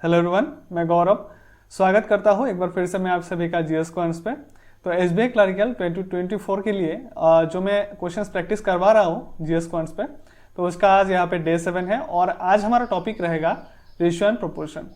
Hello everyone, मैं गौरव स्वागत करता हूं एक बार फिर से मैं आप सभी का जीएस क्वेंस पे। तो एसबीआई क्लरिकल 2024 के लिए जो मैं क्वेश्चंस प्रैक्टिस करवा रहा हूं जीएस क्वेंस पे, तो उसका आज यहाँ पे डे 7 है और आज हमारा टॉपिक रहेगा रेशियो एंड प्रोपोर्शन।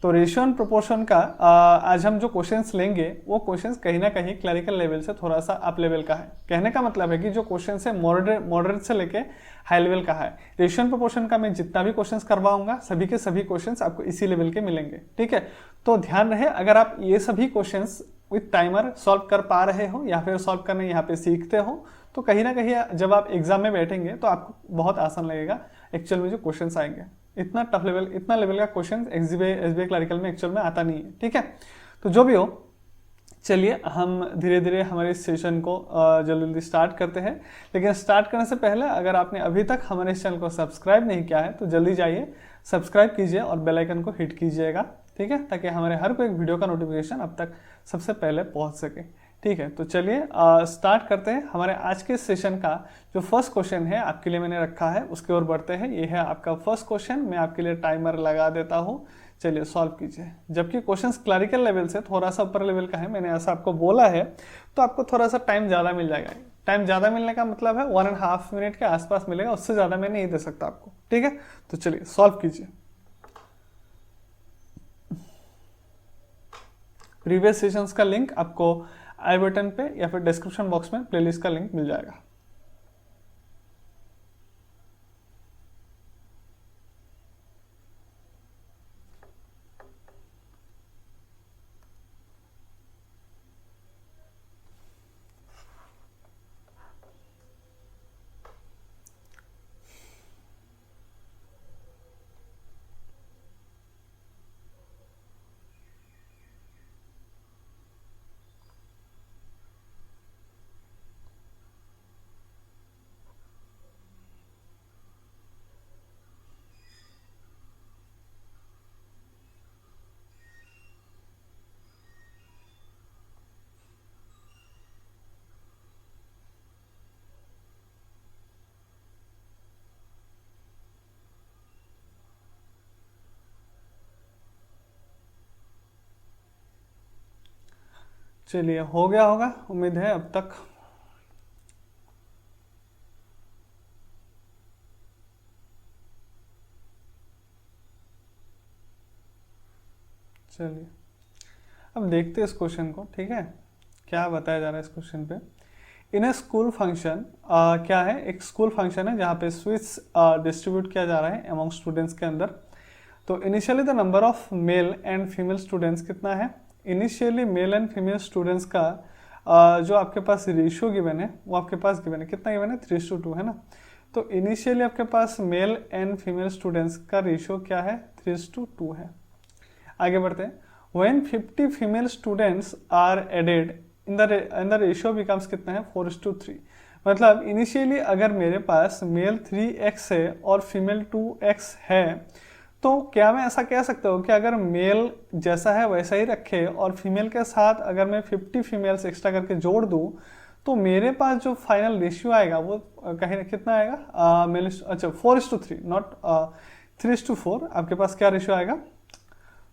तो रेशियो एंड प्रोपोर्शन का आज हम जो क्वेश्चंस लेंगे वो क्वेश्चंस कहीं ना कहीं क्लरिकल लेवल से थोड़ा सा अप लेवल का है। कहने का मतलब है कि जो क्वेश्चन है मॉडरेट से लेके हाई लेवल का है। रेशियो एंड प्रोपोर्शन का मैं जितना भी क्वेश्चंस करवाऊंगा सभी के सभी क्वेश्चंस आपको इसी लेवल के मिलेंगे, ठीक है। तो ध्यान रहे, अगर आप ये सभी क्वेश्चंस विथ टाइमर सॉल्व कर पा रहे हो या फिर सॉल्व करने यहाँ पे सीखते हो तो कहीं ना कहीं जब आप एग्जाम में बैठेंगे तो आपको बहुत आसान लगेगा एक्चुअल में जो क्वेश्चंस आएंगे। इतना टफ लेवल, इतना लेवल का क्वेश्चन एसबीआई क्लरिकल में एक्चुअल में आता नहीं है, ठीक है। तो जो भी हो, चलिए हम धीरे धीरे हमारे इस सेशन को जल्दी जल्दी स्टार्ट करते हैं। लेकिन स्टार्ट करने से पहले अगर आपने अभी तक हमारे इस चैनल को सब्सक्राइब नहीं किया है तो जल्दी जाइए सब्सक्राइब कीजिए और बेल आइकन को हिट कीजिएगा, ठीक है, ताकि हमारे हर कोई वीडियो का नोटिफिकेशन अब तक सबसे पहले पहुंच सके, ठीक है। तो चलिए स्टार्ट करते हैं। हमारे आज के सेशन का जो फर्स्ट क्वेश्चन है आपके लिए मैंने रखा है उसकी ओर बढ़ते हैं। ये है आपका फर्स्ट क्वेश्चन, मैं आपके लिए टाइमर लगा देता हूँ, चलिए सॉल्व कीजिए। जबकि क्वेश्चंस क्लरिकल लेवल से थोड़ा सा ऊपर लेवल का है, मैंने ऐसा आपको बोला है, तो आपको थोड़ा सा टाइम ज़्यादा मिल जाएगा। टाइम ज़्यादा मिलने का मतलब है 1.5 मिनट के आसपास मिलेगा, उससे ज़्यादा मैं नहीं दे सकता आपको, ठीक है। तो चलिए सॉल्व कीजिए। प्रीवियस सेशंस का लिंक आपको आई बटन पे या फिर डिस्क्रिप्शन बॉक्स में प्लेलिस्ट का लिंक मिल जाएगा। चलिए हो गया होगा, उम्मीद है अब तक। चलिए अब देखते हैं इस क्वेश्चन को, ठीक है। क्या बताया जा रहा है इस क्वेश्चन पे। इन ए स्कूल फंक्शन, क्या है, एक स्कूल फंक्शन है जहाँ पे स्वीट्स डिस्ट्रीब्यूट किया जा रहा है अमॉन्ग स्टूडेंट्स के अंदर। तो initially the number of male and female students कितना है। Initially mail and female students का जो आपके पास रेशियो गिवन है वो आपके पास गिवन है, कितना गिवन है, 3:2 है ना। तो इनिशियली आपके पास मेल एंड फीमेल स्टूडेंट्स का रेशियो क्या है, 3:2 है। आगे बढ़ते हैं। When 50 female students are added in the ratio becomes कितना है, 4:3। मतलब इनिशियली अगर मेरे पास मेल 3x है और फीमेल 2x है तो क्या मैं ऐसा कह सकता हूँ कि अगर मेल जैसा है वैसा ही रखे और फीमेल के साथ अगर मैं 50 फीमेल्स एक्स्ट्रा करके जोड़ दूँ तो मेरे पास जो फाइनल रेशियो आएगा वो कहीं कितना आएगा, मेल, अच्छा 4:3, नॉट 3:4। आपके पास क्या रेशियो आएगा,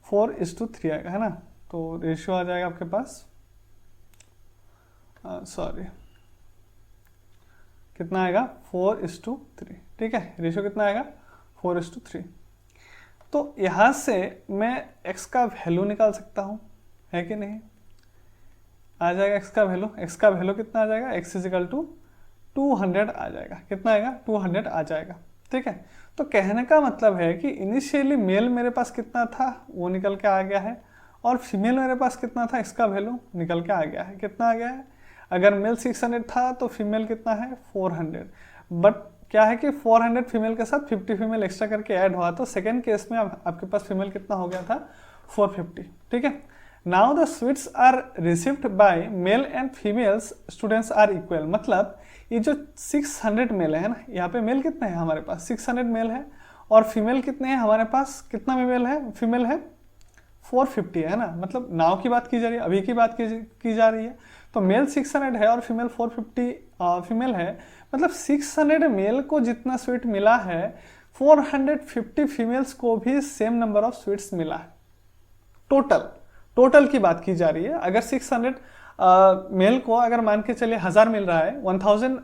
4:3 आएगा, है ना। तो रेशियो आ जाएगा आपके पास, सॉरी, कितना आएगा, 4:3, ठीक है। रेशियो कितना आएगा, 4:3। तो यहाँ से मैं x का वैल्यू निकाल सकता हूँ, है कि नहीं, आ जाएगा x का वैल्यू। x का वैल्यू कितना आ जाएगा, x = 200 आ जाएगा। कितना आएगा, 200 आ जाएगा, ठीक है। तो कहने का मतलब है कि इनिशियली मेल मेरे पास कितना था वो निकल के आ गया है और फीमेल मेरे पास कितना था, इसका वैल्यू निकल के आ गया है। कितना आ गया है, अगर मेल 600 था तो फीमेल कितना है, 400। बट क्या है कि 400 फीमेल के साथ 50 फीमेल एक्स्ट्रा करके ऐड हुआ, तो सेकेंड केस में आपके पास फीमेल कितना हो गया था, 450, ठीक है। Now the sweets are received by male and females students are equal. मतलब ये जो 600 मेल है ना, यहाँ पे मेल कितने हैं हमारे पास, 600 मेल है और फीमेल कितने हैं हमारे पास, कितना मेल है, फीमेल है 450, है ना। मतलब नाव की बात की जा रही है, अभी की बात की जा रही है। तो मेल 600 है और फीमेल 450 फीमेल है। मतलब 600 मेल को जितना स्वीट मिला है 450 फीमेल्स को भी सेम नंबर ऑफ स्वीट्स मिला है, टोटल की बात की जा रही है। अगर 600 मेल को अगर मान के चलिए 1000 मिल रहा है, 1000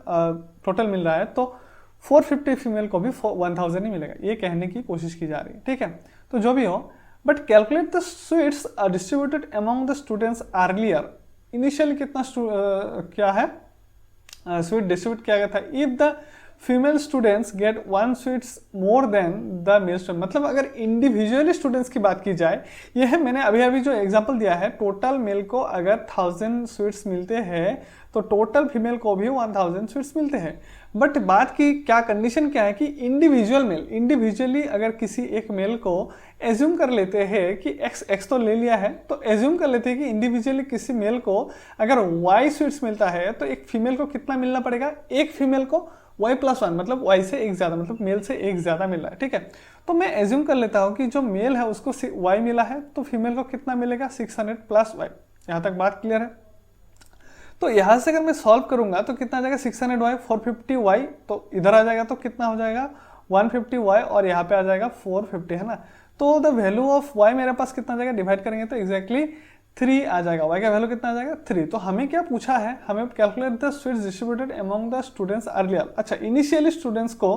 टोटल मिल रहा है, तो 450 फीमेल को भी 1000 ही मिलेगा, ये कहने की कोशिश की जा रही है। ठीक है, तो जो भी हो, but calculate the sweets distributed among the students earlier. Initially कितना क्या है स्वीट डिस्ट्रीब्यूट किया गया था। If the female students gate 1 sweets more than the male student, मतलब अगर इंडिविजुअली स्टूडेंट्स की बात की जाए, यह है मैंने अभी अभी जो एग्जांपल दिया है, टोटल मेल को अगर 1000 स्वीट्स मिलते हैं तो टोटल फीमेल को भी 1000 स्वीट्स मिलते हैं। बट बात की क्या कंडीशन क्या है कि इंडिविजुअल मेल, इंडिविजुअली अगर किसी एक मेल को एज्यूम कर लेते हैं कि एक्स तो ले लिया है, तो एज्यूम कर लेते हैं कि इंडिविजुअली किसी मेल को अगर वाई स्वीट्स मिलता है तो एक फीमेल को कितना मिलना पड़ेगा, एक फीमेल को y+1, मतलब y से एक ज़्यादा, मतलब मेल से एक ज़्यादा मिल रहा है। ठीक है, तो मैं एज्यूम कर लेता हूँ कि जो मेल है उसको y मिला है, तो फीमेल को कितना मिलेगा 600 + y। यहाँ तक बात क्लियर है। तो यहाँ से अगर मैं सॉल्व करूंगा तो कितना आ जाएगा 600y 450y, तो इधर आ जाएगा तो कितना हो जाएगा 150y, और यहाँ पे आ जाएगा 450, है ना। तो द वैल्यू ऑफ y मेरे पास कितना आ जाएगा, डिवाइड करेंगे तो एग्जैक्टली 3 आ जाएगा। y का वैल्यू कितना आ जाएगा 3। तो हमें क्या पूछा है, हमें calculate the sweets distributed among the students earlier. अच्छा, इनिशियली स्टूडेंट्स को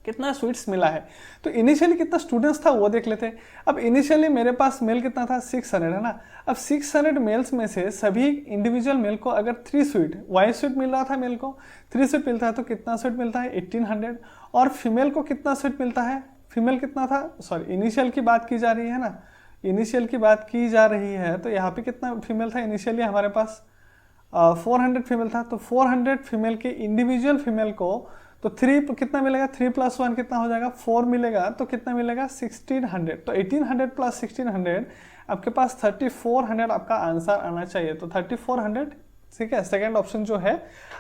कितना स्वीट्स मिला है, तो इनिशियली कितना स्टूडेंट्स था वो देख लेते हैं। अब इनिशियली मेरे पास मेल कितना था 600, है ना। अब 600 मेल्स में से सभी इंडिविजुअल मेल को अगर 3 स्वीट वाई स्वीट मिल रहा था, मेल को 3 स्वीट मिलता है, तो कितना स्वीट मिलता है 1800। और फीमेल को कितना स्वीट मिलता है, फीमेल कितना था, सॉरी इनिशियल की बात की जा रही है ना, इनिशियल की बात की जा रही है, तो यहाँ पे कितना फीमेल था इनिशियली हमारे पास 400 फीमेल था। तो 400 फीमेल के इंडिविजुअल फीमेल को तो 3 कितना मिलेगा, 3 + 1 कितना हो जाएगा 4 मिलेगा, तो कितना मिलेगा 1600। तो 1800 + 1600 आपके पास 3400 आपका आंसर आना चाहिए। तो 3400, ठीक है, सेकेंड ऑप्शन जो है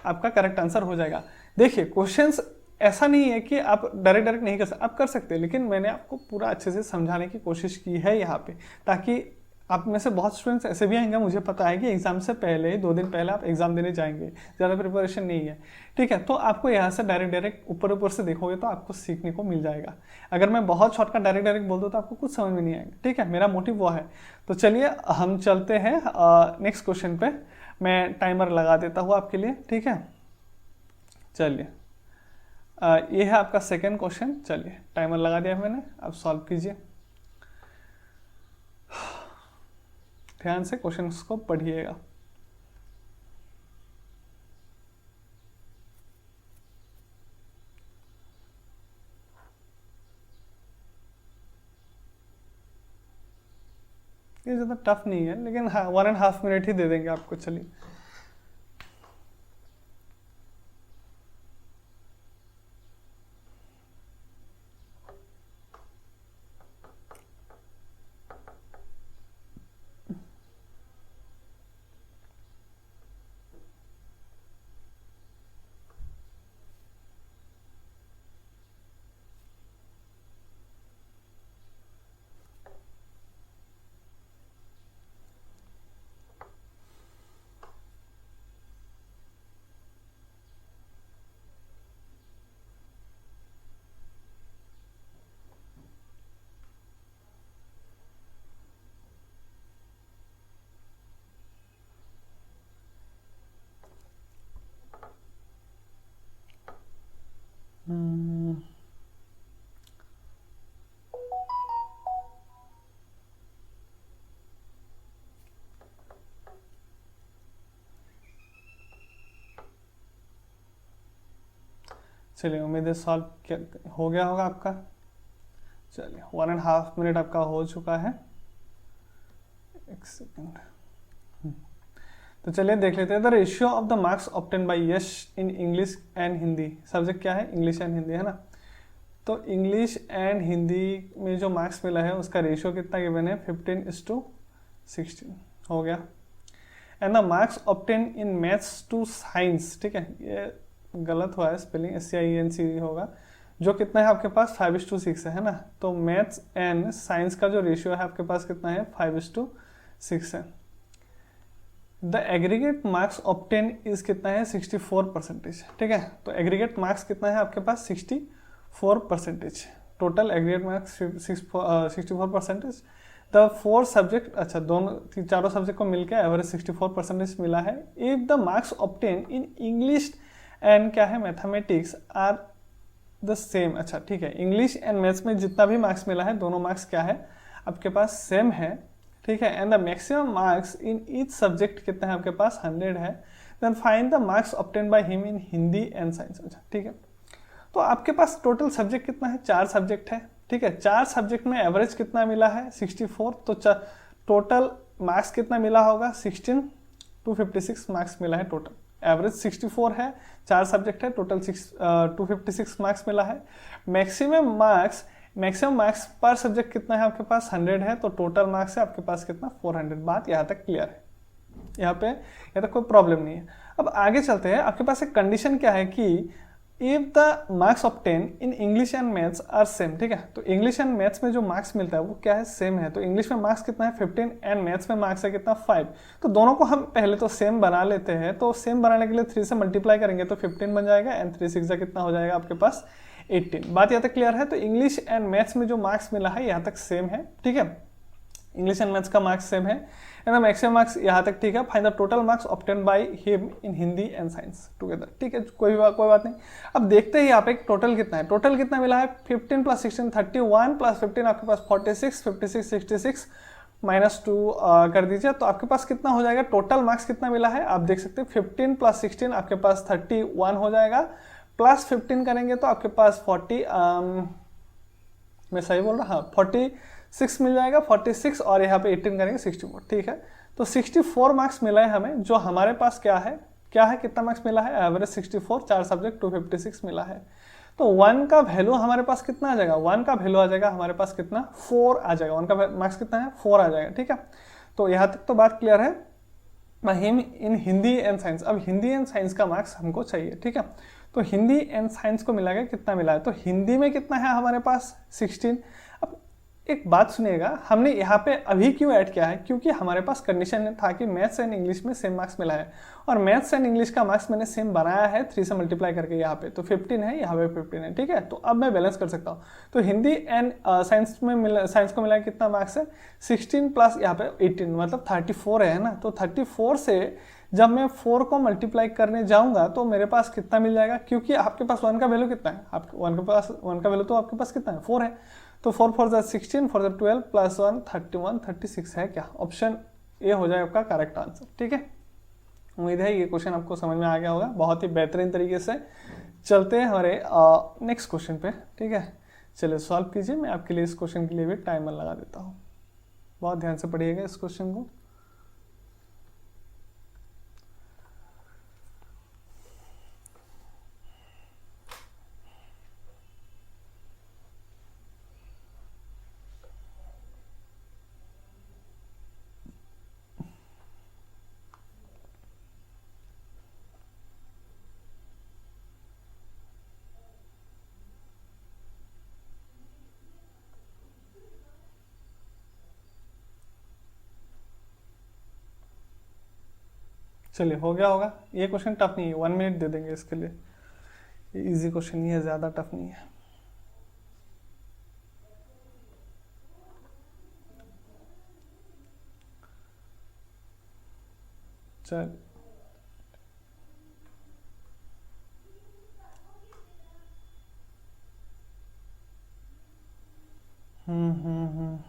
आपका करेक्ट आंसर हो जाएगा। देखिए क्वेश्चंस ऐसा नहीं है कि आप डायरेक्ट नहीं कर सकते, आप कर सकते हैं, लेकिन मैंने आपको पूरा अच्छे से समझाने की कोशिश की है यहाँ पे, ताकि आप में से बहुत स्टूडेंट्स ऐसे भी आएंगे, मुझे पता है कि एग्जाम से पहले 2 दिन पहले आप एग्जाम देने जाएंगे, ज़्यादा प्रिपरेशन नहीं है। ठीक है, तो आपको यहाँ से डायरेक्ट ऊपर से देखोगे तो आपको सीखने को मिल जाएगा। अगर मैं बहुत शॉर्टकट डायरेक्ट बोल दूँ तो आपको कुछ समझ में नहीं आएगा। ठीक है, मेरा मोटिव वो है। तो चलिए हम चलते हैं नेक्स्ट क्वेश्चन पे। मैं टाइमर लगा देता हूँ आपके लिए। ठीक है, चलिए ये है आपका सेकेंड क्वेश्चन। चलिए टाइमर लगा दिया मैंने, अब सॉल्व कीजिए। ध्यान से क्वेश्चंस को पढ़िएगा। ये ज़्यादा टफ नहीं है, लेकिन हाँ 1.5 मिनट ही दे देंगे आपको। चलिए चलिए उम्मीद है सॉल्व हो गया होगा आपका। चलिए 1.5 मिनट आपका हो चुका है। एक सेकंड। तो चलिए देख लेते हैं the ratio of the marks obtain bye Yash in English and Hindi. Subject क्या है, इंग्लिश एंड हिंदी, है ना। तो इंग्लिश एंड हिंदी में जो मार्क्स मिला है उसका रेशियो कितना गिवन है 15:16 हो गया। And the marks obtain in maths to science, ठीक है, ये गलत हुआ है स्पेलिंग, SCINC होगा, जो कितना है आपके पास 5:6 है ना। तो मैथ्स एंड साइंस का जो रेशियो है आपके पास कितना है 5:6 है। The aggregate marks obtain is कितना है 64%, ठीक है। तो एग्रीगेट मार्क्स कितना है आपके पास 64%, total aggregate marks 64%। The 4 subject, अच्छा दोनों चारों सब्जेक्ट को मिलकर एवरेज 64% मिला है। If the marks obtain in English and क्या है मैथमेटिक्स आर द सेम, अच्छा ठीक है, इंग्लिश एंड मैथ्स में जितना भी मार्क्स मिला है दोनों मार्क्स क्या है आपके पास सेम है, ठीक है। And the maximum marks in each subject कितना है आपके पास 100 है। Then find the marks obtain by him in Hindi and science, अच्छा ठीक है। तो आपके पास टोटल सब्जेक्ट कितना है, 4 सब्जेक्ट है, ठीक है। 4 सब्जेक्ट में एवरेज कितना मिला है 64, तो टोटल मार्क्स कितना मिला होगा 16, 256 मार्क्स मिला है टोटल। एवरेज 64 है, 4 सब्जेक्ट है, टोटल 256 मार्क्स मिला है। मैक्सिमम मार्क्स पर सब्जेक्ट कितना है आपके पास 100 है, तो टोटल मार्क्स है आपके पास कितना 400। बात यहाँ तक क्लियर है, यहाँ तक कोई प्रॉब्लम नहीं है। अब आगे चलते हैं। आपके पास एक कंडीशन क्या है कि if the marks obtain in English and maths are same, ठीक है। तो इंग्लिश एंड मैथ्स में जो मार्क्स मिलता है वो क्या है सेम है। तो इंग्लिश में मार्क्स कितना है 15 एंड मैथ्स में मार्क्स है कितना 5। तो दोनों को हम पहले तो सेम बना लेते हैं। तो सेम बनाने के लिए 3 से मल्टीप्लाई करेंगे तो 15 बन जाएगा एंड 3 6 कितना हो जाएगा आपके पास 18। बात यहाँ तक क्लियर है। तो इंग्लिश एंड मैथ्स में जो मार्क्स मिला है यहाँ तक सेम है, ठीक है। इंग्लिश एंड मैथ्स का मार्क्स सेम है एंड द मैक्सिमम मार्क्स यहाँ तक, ठीक है। Find the total marks obtain by him in Hindi and science together, ठीक है। कोई बात नहीं। अब देखते हैं यहाँ पे टोटल कितना है। टोटल कितना मिला है 15 + 16 31 + 15 आपके पास 46, 56 66 -2 कर दीजिए तो आपके पास कितना हो जाएगा। टोटल मार्क्स कितना मिला है आप देख सकते हैं 15 + 16 आपके पास 31 हो जाएगा, प्लस 15 करेंगे तो आपके पास 40 मैं सही बोल रहा, हाँ 46 मिल जाएगा, 46 और यहाँ पे 18 करेंगे 64, ठीक है। तो 64 मार्क्स मिला है हमें, जो हमारे पास क्या है कितना मार्क्स मिला है एवरेज 64, 4 सब्जेक्ट 256 मिला है। तो 1 का वैल्यू हमारे पास कितना आ जाएगा, 1 का वैल्यू आ जाएगा हमारे पास कितना 4 आ जाएगा। 1 का मार्क्स कितना है 4 आ जाएगा, ठीक है। तो यहाँ तक तो बात क्लियर है। Him in Hindi and science, अब हिंदी एंड साइंस का मार्क्स हमको चाहिए, ठीक है। तो हिंदी एंड साइंस को मिला के कितना मिला है, तो हिंदी में कितना है हमारे पास 16। अब एक बात सुनिएगा, हमने यहाँ पे अभी क्यों ऐड किया है, क्योंकि हमारे पास कंडीशन था कि मैथ्स एंड इंग्लिश में सेम मार्क्स मिला है और मैथ्स एंड इंग्लिश का मार्क्स मैंने सेम बनाया है 3 से मल्टीप्लाई करके यहाँ पे, तो 15 है यहाँ पे 15 है, ठीक है। तो अब मैं बैलेंस कर सकता हूँ। तो हिंदी एंड साइंस को मिला कितना मार्क्स है 16 प्लस यहाँ पे 18 मतलब 34 है ना। तो 34 से जब मैं 4 को मल्टीप्लाई करने जाऊंगा तो मेरे पास कितना मिल जाएगा, क्योंकि आपके पास 1 का वैल्यू कितना है, आपके 1 का वैल्यू तो आपके पास कितना है 4 है। तो 4 4 16 4 12 प्लस 1 31 36 है क्या, ऑप्शन ए हो जाए आपका करेक्ट आंसर, ठीक है। उम्मीद है ये क्वेश्चन आपको समझ में आ गया होगा बहुत ही बेहतरीन तरीके से। चलते हैं हमारे नेक्स्ट क्वेश्चन पे, ठीक है। चलिए सॉल्व कीजिए, मैं आपके लिए इस क्वेश्चन के लिए भी टाइमर लगा देता हूँ। बहुत ध्यान से पढ़िएगा इस क्वेश्चन को। चलिए हो गया होगा। ये क्वेश्चन टफ नहीं है, 1 मिनट दे देंगे इसके लिए। ये इजी क्वेश्चन नहीं है, ज़्यादा टफ नहीं है। चल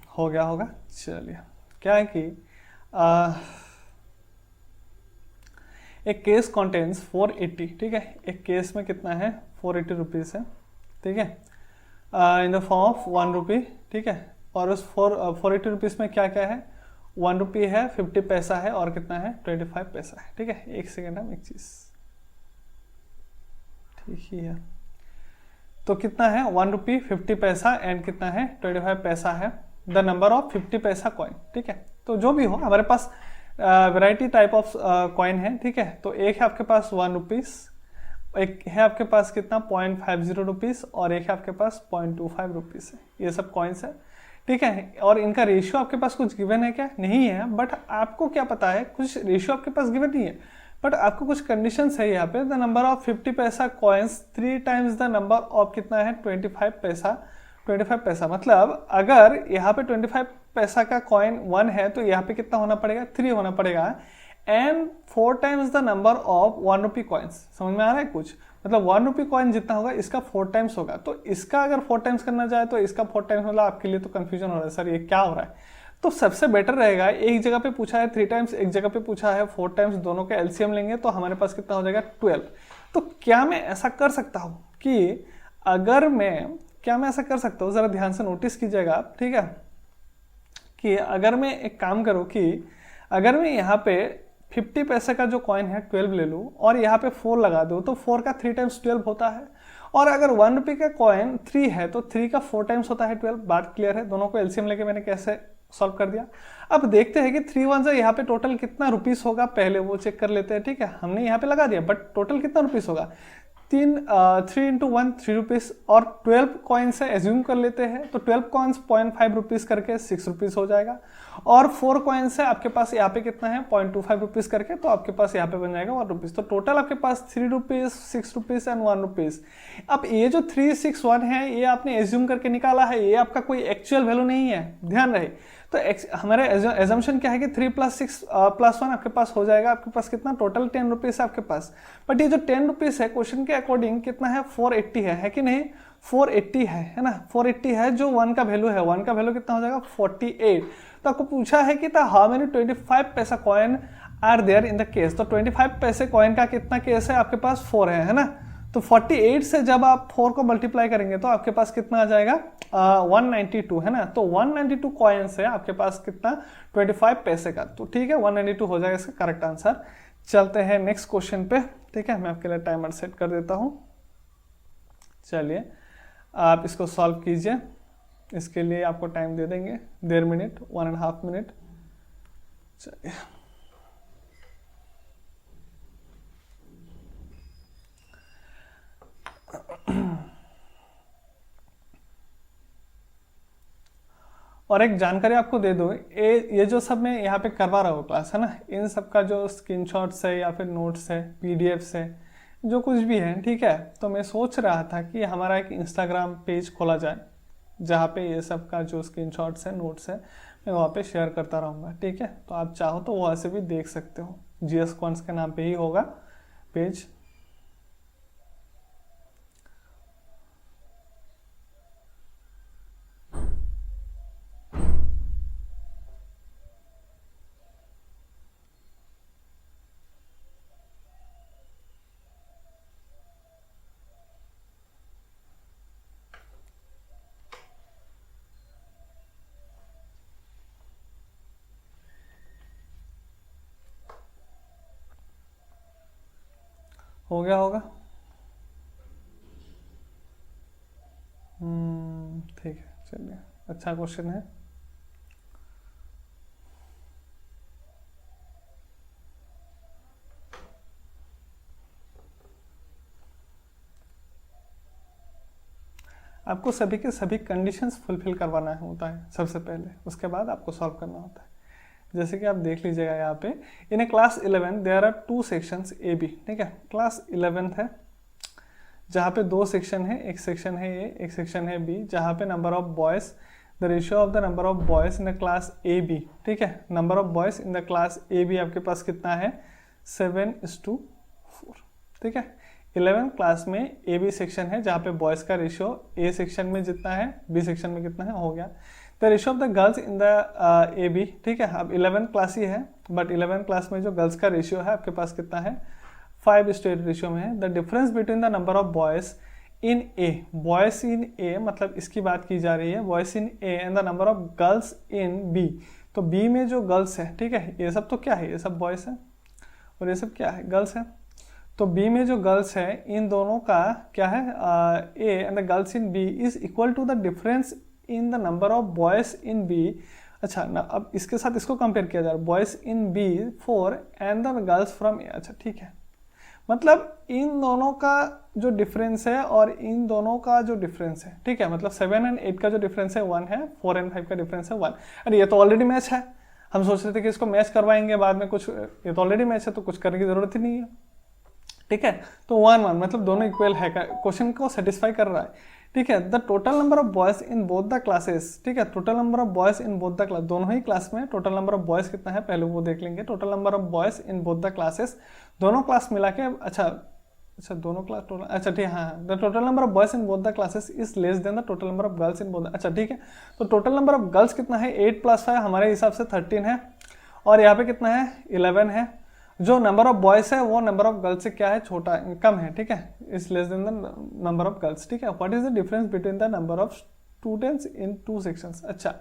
हो गया होगा। चलिए क्या है कि एक केस कॉन्टेंस 480, ठीक है। एक केस में कितना है 480 रुपीज़ है, ठीक है, इन द फॉर्म ऑफ 1 रुपी, ठीक है। और उस 480 रुपीज़ में क्या क्या है, 1 रुपी है, 50 पैसा है और कितना है 25 पैसा है, ठीक है। एक सेकेंड हम एक चीज़, ठीक ही है। तो कितना है 1 रुपी 50 पैसा एंड कितना है 25 पैसा है द नंबर ऑफ 50 पैसा कॉइन, ठीक है। तो जो भी हो हमारे पास वैरायटी टाइप ऑफ कॉइन है, ठीक है। तो एक है आपके पास 1 रुपीज़, एक है आपके पास कितना 0.50 रुपीज़ और एक है आपके पास 0.25 रुपीज़ है। ये सब कॉइन्स है, ठीक है। और इनका रेशियो आपके पास कुछ गिवन है क्या, नहीं है। बट आपको क्या पता है, कुछ रेशियो आपके पास गिवन नहीं है, बट आपको कुछ कंडीशंस है यहाँ पे। द नंबर ऑफ 50 पैसा coins 3 times the number of कितना है 25 पैसा। 25 पैसा मतलब अगर यहाँ पे 25 पैसा का कॉइन 1 है तो यहाँ पे कितना होना पड़ेगा, 3 होना पड़ेगा। And 4 times the number of 1 rupee coins. समझ में आ रहा है कुछ, मतलब 1 रुपी कॉइन जितना होगा इसका 4 टाइम्स होगा। तो इसका अगर 4 टाइम्स करना चाहे तो इसका 4 टाइम्स, मतलब आपके लिए तो कंफ्यूजन हो रहा है सर ये क्या हो रहा है। तो सबसे बेटर रहेगा, एक जगह पे पूछा है 3 टाइम्स, एक जगह पे पूछा है 4 टाइम्स, दोनों का एलसीएम लेंगे तो हमारे पास कितना हो जाएगा 12। तो क्या मैं ऐसा कर सकता हूँ कि अगर मैं ऐसा कर सकता हूँ, जरा ध्यान से नोटिस कीजिएगा आप, ठीक है, कि अगर मैं एक काम करूँ कि अगर मैं यहाँ पे 50 पैसे का जो कॉइन है 12 ले लूँ और यहाँ पे 4 लगा दूँ तो 4 का 3 टाइम्स 12 होता है। और अगर 1 रुपये का कॉइन 3 है तो 3 का 4 टाइम्स होता है 12। बात क्लियर है, दोनों को एलसीएम लेके मैंने कैसे सॉल्व कर दिया। अब देखते हैं कि 3 1 से यहाँ पे टोटल कितना रुपीस होगा, पहले वो चेक कर लेते हैं। ठीक है, हमने यहाँ पे लगा दिया बट टोटल कितना रुपीस होगा, 3 इंटू 1 3 रुपीस, और 12 कॉइन्स से एज्यूम कर लेते हैं तो 12 कॉइन्स 0.5 रुपीस करके 6 रुपीस हो जाएगा। और 4 कॉइन्स है आपके पास यहाँ पे कितना है 0.25 रुपीस करके, तो आपके पास यहाँ पे बन जाएगा 1 रुपीस। तो टोटल आपके पास 3 रुपीस 6 रुपीस एंड 1 रुपीस। अब ये जो 361 है ये आपने एज्यूम करके निकाला है, ये आपका कोई एक्चुअल वैल्यू नहीं है, ध्यान रहे। तो हमारे एजम्पशन क्या है कि 3 + 6 + 1 आपके पास हो जाएगा। आपके पास कितना टोटल 10 रुपीस है आपके पास। बट ये जो 10 रुपीस है क्वेश्चन के अकॉर्डिंग कितना है 480 है कि नहीं, 480 है ना, 480 है जो 1 का वैल्यू है। 1 का वैल्यू कितना हो जाएगा 48। तो आपको पूछा है कि how many 25 paisa coin are there in the case. तो 25 पैसे कॉइन का कितना केस है आपके पास 4 है ना। तो 48 से जब आप 4 को मल्टीप्लाई करेंगे तो आपके पास कितना आ जाएगा 192 है ना। तो 192 कॉइन्स है आपके पास कितना 25 पैसे का। तो ठीक है 192 हो जाएगा इसका करेक्ट आंसर। चलते हैं नेक्स्ट क्वेश्चन पे। ठीक है, मैं आपके लिए टाइमर सेट कर देता हूँ। चलिए आप इसको सॉल्व कीजिए। इसके लिए आपको टाइम दे देंगे 1.5 मिनट, 1.5 मिनट। चलिए और एक जानकारी आपको दे दो, ये जो सब मैं यहाँ पे करवा रहा हूँ क्लास है ना, इन सब का जो स्क्रीनशॉट्स है या फिर नोट्स है, पीडीएफ्स है, जो कुछ भी है, ठीक है। तो मैं सोच रहा था कि हमारा एक इंस्टाग्राम पेज खोला जाए जहाँ पे ये सब का जो स्क्रीनशॉट्स है, नोट्स है, मैं वहाँ पे शेयर करता रहूँगा। ठीक है, तो आप चाहो तो वहाँ से भी देख सकते हो। जीएस क्वांट्स के नाम पे ही होगा पेज। हो गया होगा। ठीक है, चलिए अच्छा क्वेश्चन है। आपको सभी के सभी कंडीशंस फुलफिल करवाना होता है सबसे पहले, उसके बाद आपको सॉल्व करना होता है। जैसे कि आप देख लीजिएगा यहाँ पे, in A class 11 there are 2 sections A B. ठीक है, क्लास 11 है जहाँ पे 2 सेक्शन है, एक सेक्शन है ए, एक सेक्शन है बी, जहाँ पे number of boys, the ratio of the number of boys in the class A B. ठीक है, number of boys in the class A B आपके पास कितना है 7:4। ठीक है, 11 क्लास में ए बी सेक्शन है जहाँ पे बॉयज़ का रेशियो ए सेक्शन में जितना है बी सेक्शन में कितना है, हो गया। The ratio of the girls in the A B. ठीक है, अब 11 क्लास ही है बट 11 क्लास में जो गर्ल्स का रेशियो है आपके पास कितना है 5:8 रेशियो में है। The difference between the number of boys in A, boys in A मतलब इसकी बात की जा रही है, boys in A and the number of girls in B. तो बी में जो गर्ल्स है, ठीक है, ये सब तो क्या है, ये सब बॉयज़ है और ये सब क्या है, गर्ल्स है। तो बी में जो गर्ल्स है इन दोनों का क्या है A and the girls in B is equal to the difference in the number of boys in B. अच्छा ना, अब इसके साथ इसको कंपेयर किया जा रहा है, boys in B 4 and the girls from A. अच्छा ठीक है, मतलब इन दोनों का जो डिफरेंस है और इन दोनों का जो डिफरेंस है, ठीक है, मतलब 7 और 8 का जो डिफरेंस है 1 है, 4 और 5 का डिफरेंस है 1। अरे ये तो ऑलरेडी मैच है, हम सोच रहे थे कि इसको मैच करवाएंगे बाद में कुछ, ये तो ऑलरेडी मैच है तो कुछ करने की जरूरत ही नहीं है। ठीक है, तो 1 1 मतलब दोनों इक्वल है, क्वेश्चन को सेटिस्फाई कर रहा है। ठीक है। The total number of boys in both the classes, ठीक है, total number of boys in both the class, दोनों ही क्लास में टोटल नंबर ऑफ बॉयज कितना है पहले वो देख लेंगे। Total number of boys in both the classes, दोनों क्लास मिला के, अच्छा दोनों क्लास टोटल, अच्छा ठीक है, हाँ, the total number of boys in both the classes is less than the total number of girls in both, अच्छा ठीक है। तो टोटल नंबर ऑफ गर्ल्स कितना है, 8 + 5 हमारे हिसाब से 13 है, और यहाँ पे कितना है 11 है। जो नंबर ऑफ बॉयज है वो नंबर ऑफ गर्ल्स से क्या है, छोटा कम है, ठीक है, is less than the number of girls, ठीक है। What is the difference between the number of students in 2 sections, अच्छा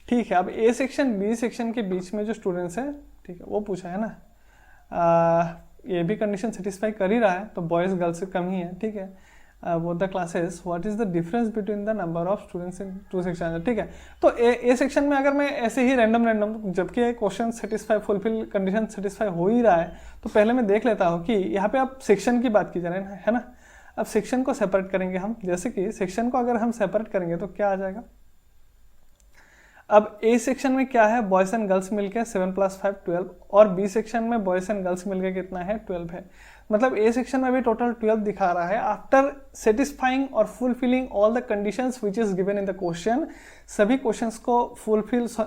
ठीक है। अब ए सेक्शन बी सेक्शन के बीच में जो स्टूडेंट्स है, ठीक है, वो पूछा है ना, ये भी कंडीशन सेटिस्फाई कर ही रहा है, तो बॉयज गर्ल्स से कम ही है, ठीक है। Both the classes, what is the difference between the number of students in 2 section, ठीक है। तो ए सेक्शन में अगर मैं ऐसे ही रैंडम जबकि question satisfy fulfil condition satisfy हो ही रहा है, तो पहले मैं देख लेता हूँ कि यहाँ पे आप सेक्शन की बात की जा रही है ना। अब सेक्शन को सेपरेट करेंगे हम, जैसे कि सेक्शन को अगर हम सेपरेट करेंगे तो क्या आ जाएगा। अब ए सेक्शन में क्या है, बॉयज एंड गर्ल्स मिलके 7 + 5 12, और बी सेक्शन में बॉयज एंड गर्ल्स मिलके कितना है 12 है। मतलब ए सेक्शन में भी टोटल 12 दिखा रहा है आफ्टर सेटिस्फाइंग और fulfilling all the conditions which is given in the question. सभी क्वेश्चंस को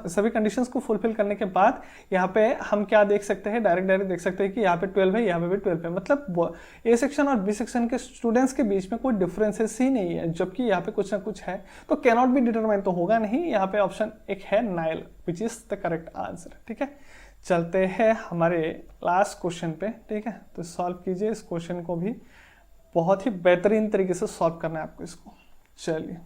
सभी कंडीशंस को फुलफिल करने के बाद यहाँ पे हम क्या देख सकते हैं, डायरेक्ट देख सकते हैं कि यहाँ पे 12 है, यहाँ पे भी 12 है। मतलब ए सेक्शन और बी सेक्शन के स्टूडेंट्स के बीच में कोई डिफरेंसेस ही नहीं है, जबकि यहाँ पे कुछ ना कुछ है। तो कैन नॉट बी डिटरमाइन तो होगा नहीं, यहाँ पे ऑप्शन एक है Nile, which is the correct answer, ठीक है। चलते हैं हमारे लास्ट क्वेश्चन पे, ठीक है। तो सॉल्व कीजिए इस क्वेश्चन को भी, बहुत ही बेहतरीन तरीके से सॉल्व करना है आपको इसको। चलिए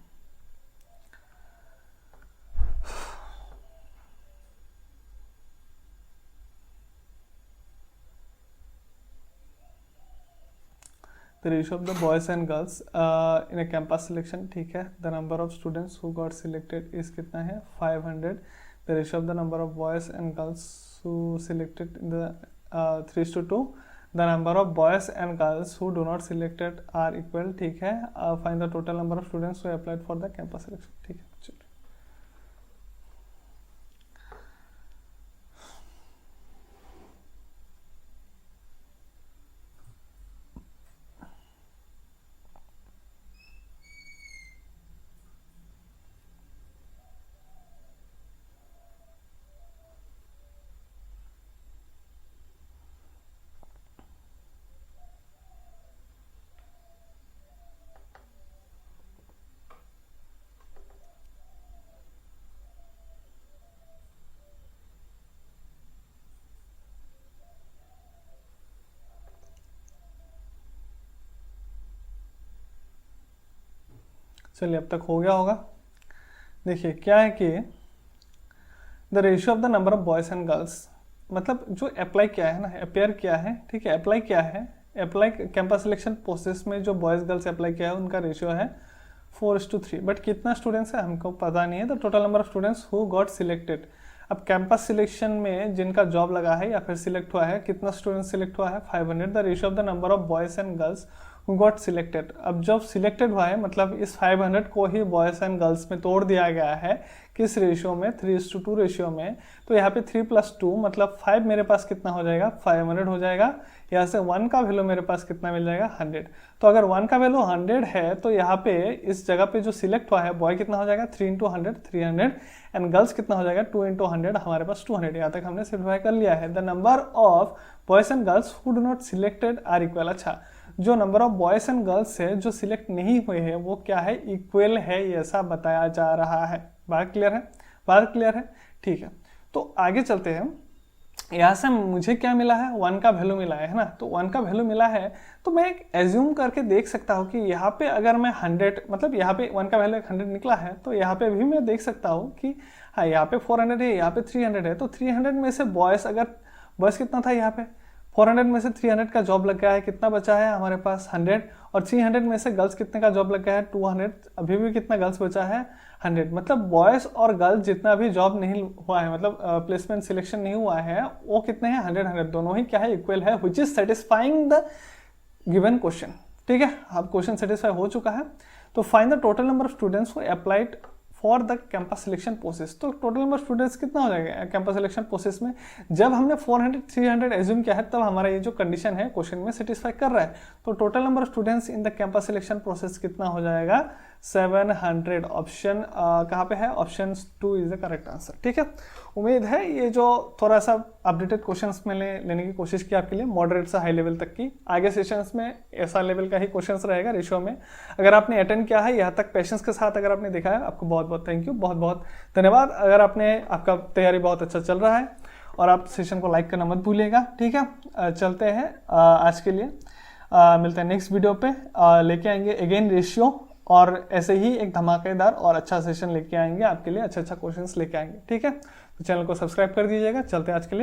the ratio of the boys and girls in a campus selection, ठीक है। the number of students who got selected is कितना है 500। the ratio of the number of boys and girls who selected in the 3:2। the number of boys and girls who do not selected are equal, ठीक है। find the total number of students who applied for the campus selection, ठीक है। चलिए चलिए अब तक हो गया होगा। देखिए क्या है कि the ratio of the number of boys and girls, मतलब जो अप्लाई किया है ना, अपेयर किया है, ठीक है, अप्लाई किया है, अप्लाई कैंपस सिलेक्शन प्रोसेस में जो बॉयज गर्ल्स अप्लाई किया है उनका रेशियो है 4:3। बट कितना स्टूडेंट्स है हमको पता नहीं है। The total number of students who got selected, अब कैंपस सिलेक्शन में जिनका जॉब लगा है या फिर सिलेक्ट हुआ है, कितना स्टूडेंट सिलेक्ट हुआ है 500। The ratio of the number of boys and girls who got selected, अब जब सिलेक्टेड हुआ है मतलब इस 500 को ही बॉयज एंड गर्ल्स में तोड़ दिया गया है, किस रेशियो में 3:2 रेशियो में। तो यहाँ पे 3 + 2 मतलब 5 मेरे पास कितना हो जाएगा 500 हो जाएगा। यहाँ से 1 का वैल्यू मेरे पास कितना मिल जाएगा 100। तो अगर 1 का वैल्यू 100 है तो यहाँ पे इस जगह पे जो सिलेक्ट हुआ है बॉय कितना हो जाएगा 3 × 100 300, एंड गर्ल्स कितना हो जाएगा 2 × 100, हमारे पास 200। यहाँ तक हमने सिम्प्लीफाई कर लिया है। The number of boys and girls who do not selected are equal, अच्छा जो number of boys and girls है जो सिलेक्ट नहीं हुए हैं वो क्या है इक्वल है, ऐसा बताया जा रहा है। बात क्लियर है, बात क्लियर है, ठीक है। तो आगे चलते हैं। यहाँ से मुझे क्या मिला है 1 का वैल्यू मिला है ना, तो 1 का वैल्यू मिला है तो मैं एक एज्यूम करके देख सकता हूँ कि यहाँ पे अगर मैं 100 मतलब यहाँ पे 1 का वैल्यू 100 निकला है, तो यहाँ पे भी मैं देख सकता हूँ कि हाँ यहाँ पे 400 है, यहाँ पे 300 है। तो 300 में से बॉयज़, अगर बॉयज़ कितना था यहाँ पे 400 में से 300 का जॉब लग गया है, कितना बचा है हमारे पास 100, और 300 में से गर्ल्स कितने का जॉब लग गया है 200, अभी भी कितना गर्ल्स बचा है 100। मतलब बॉयज़ और गर्ल्स जितना भी जॉब नहीं हुआ है, मतलब प्लेसमेंट सिलेक्शन नहीं हुआ है, वो कितने हैं 100 दोनों ही क्या है इक्वल है, which is satisfying the given question, ठीक है। अब क्वेश्चन सेटिस्फाई हो चुका है। तो find the total number of students who applied for the campus selection process. तो टोटल नंबर स्टूडेंट्स कितना हो जाएगा कैंपस सिलेक्शन प्रोसेस में, जब हमने 400 300 एज्यूम किया है तब हमारा ये जो कंडीशन है क्वेश्चन में सेटिस्फाई कर रहा है। तो total number of students in the campus selection process कितना हो जाएगा 700। ऑप्शन कहाँ पे है, option 2 is the correct answer. ठीक है, उम्मीद है ये जो थोड़ा सा अपडेटेड क्वेश्चंस मैंने लेने की कोशिश की आपके लिए, मॉडरेट से हाई लेवल तक की। आगे सेशंस में ऐसा लेवल का ही क्वेश्चंस रहेगा रेशियो में। अगर आपने अटेंड किया है यहाँ तक पेशेंस के साथ, अगर आपने देखा है, आपको बहुत बहुत थैंक यू, बहुत बहुत धन्यवाद। अगर आपका तैयारी बहुत अच्छा चल रहा है और आप सेशन को लाइक करना मत भूलिएगा। ठीक है, चलते हैं आज के लिए, मिलते हैं नेक्स्ट वीडियो पे। लेके आएंगे अगेन रेशियो, और ऐसे ही एक धमाकेदार और अच्छा सेशन लेके आएंगे आपके लिए, अच्छा क्वेश्चंस लेके आएंगे। ठीक है, तो चैनल को सब्सक्राइब कर दीजिएगा। चलते हैं आज के लिए।